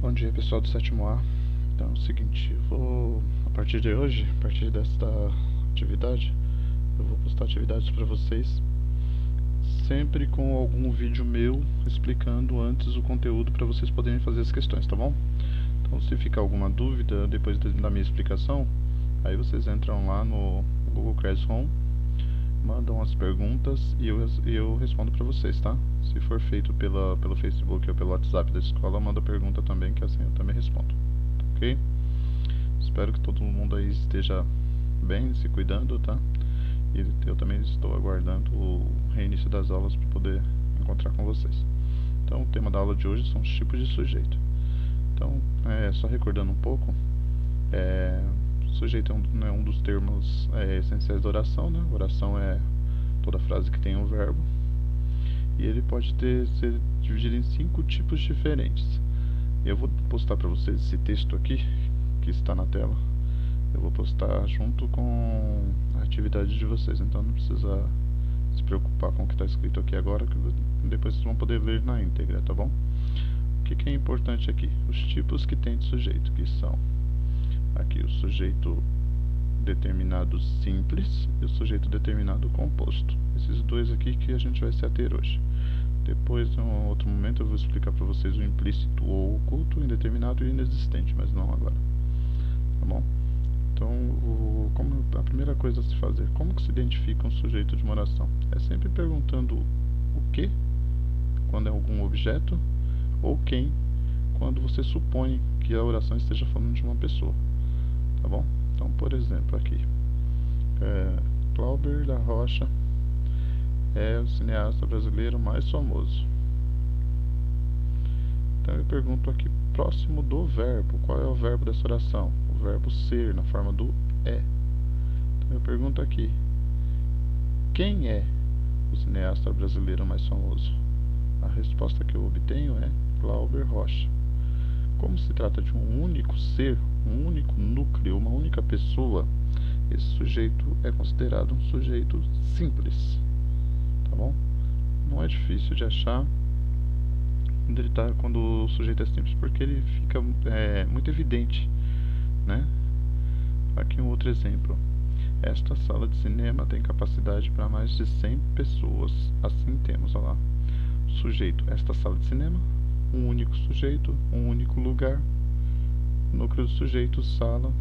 Bom dia, pessoal do sétimo A. Então é o seguinte, a partir de hoje, a partir desta atividade, eu vou postar atividades para vocês, sempre com algum vídeo meu explicando antes o conteúdo para vocês poderem fazer as questões, tá bom? Então se ficar alguma dúvida depois da minha explicação, aí vocês entram lá no Google Classroom, mandam as perguntas e eu respondo para vocês, tá? Se for feito pelo Facebook ou pelo WhatsApp da escola, manda pergunta também, que assim eu também respondo, ok? Espero que todo mundo aí esteja bem, se cuidando, tá? E eu também estou aguardando o reinício das aulas para poder encontrar com vocês. Então, o tema da aula de hoje são os tipos de sujeito. Então, só recordando um pouco, sujeito é um dos termos essenciais da oração, né? Oração é toda frase que tem um verbo. E ele pode ser dividido em 5 tipos diferentes. Eu vou postar para vocês esse texto aqui, que está na tela. Eu vou postar junto com a atividade de vocês, então não precisa se preocupar com o que está escrito aqui agora, que depois vocês vão poder ler na íntegra, tá bom? O que é importante aqui? Os tipos que tem de sujeito, que são aqui o sujeito determinado simples e o sujeito determinado composto. Esses dois aqui que a gente vai se ater hoje. Depois, em um outro momento, eu vou explicar para vocês o implícito ou oculto, indeterminado e inexistente, mas não agora. Tá bom? Então, a primeira coisa a se fazer, como que se identifica um sujeito de uma oração? É sempre perguntando o que, quando é algum objeto, ou quem, quando você supõe que a oração esteja falando de uma pessoa. Tá bom? Então, por exemplo, aqui, Glauber da Rocha é o cineasta brasileiro mais famoso. Então eu pergunto aqui, próximo do verbo, qual é o verbo dessa oração? O verbo ser, na forma do é. Então eu pergunto aqui, quem é o cineasta brasileiro mais famoso? A resposta que eu obtenho é Glauber Rocha. Como se trata de um único ser, um único núcleo, uma única pessoa, esse sujeito é considerado um sujeito simples. Tá bom? Não é difícil de achar quando o sujeito é simples, porque ele fica muito evidente, né? Aqui um outro exemplo. Esta sala de cinema tem capacidade para mais de 100 pessoas. Assim temos, olha lá, sujeito, esta sala de cinema, um único sujeito, um único lugar, núcleo do sujeito, sala.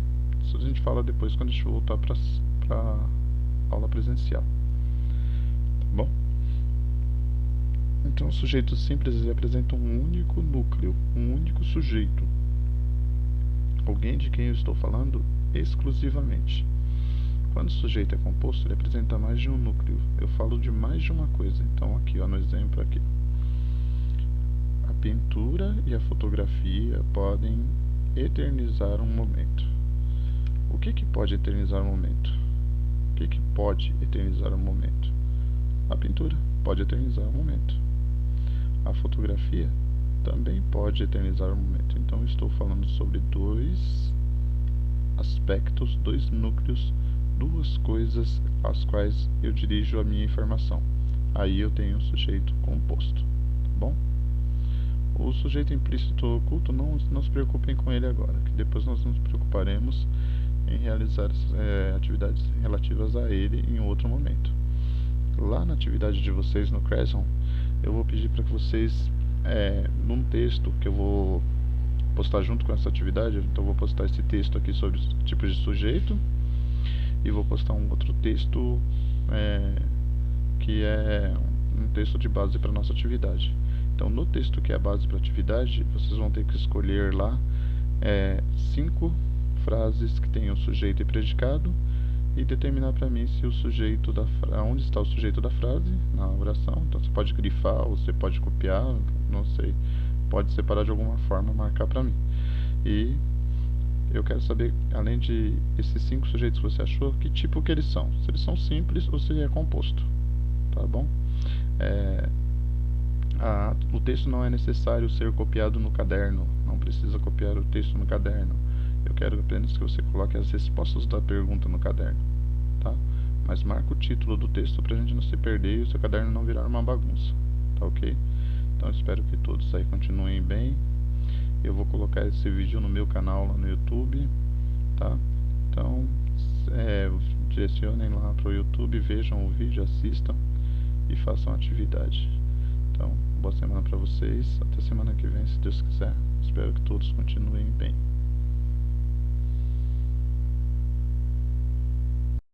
Isso a gente fala depois quando a gente voltar para aula presencial. Tá bom? Então, os sujeitos simples representam um único núcleo, um único sujeito. Alguém de quem eu estou falando exclusivamente. Quando o sujeito é composto, ele apresenta mais de um núcleo. Eu falo de mais de uma coisa. Então, aqui, ó, no exemplo aqui. A pintura e a fotografia podem eternizar um momento. O que pode eternizar um momento? O que pode eternizar um momento? A pintura pode eternizar um momento. A fotografia também pode eternizar um momento. Então, estou falando sobre dois aspectos, dois núcleos, duas coisas às quais eu dirijo a minha informação. Aí eu tenho um sujeito composto, tá bom? O sujeito implícito ou oculto, não se preocupem com ele agora, que depois nós nos preocuparemos em realizar atividades relativas a ele em outro momento. Lá na atividade de vocês no Classroom, eu vou pedir para que vocês, num texto que eu vou postar junto com essa atividade, então eu vou postar esse texto aqui sobre os tipos de sujeito, e vou postar um outro texto que é um texto de base para a nossa atividade. Então, no texto que é a base para a atividade, vocês vão ter que escolher lá 5 frases que tenham sujeito e predicado e determinar para mim se o sujeito onde está o sujeito da frase na oração. Então você pode grifar ou você pode copiar, não sei, pode separar de alguma forma, marcar para mim. E eu quero saber, além de esses 5 sujeitos que você achou, que tipo que eles são, se eles são simples ou se é composto, tá bom? O texto não é necessário ser copiado no caderno, não precisa copiar o texto no caderno. Eu quero apenas que você coloque as respostas da pergunta no caderno, tá? Mas marca o título do texto pra gente não se perder e o seu caderno não virar uma bagunça, tá ok? Então espero que todos aí continuem bem. Eu vou colocar esse vídeo no meu canal lá no YouTube, tá? Então, direcionem lá para o YouTube, vejam o vídeo, assistam e façam a atividade. Então, boa semana para vocês. Até semana que vem, se Deus quiser. Espero que todos continuem bem.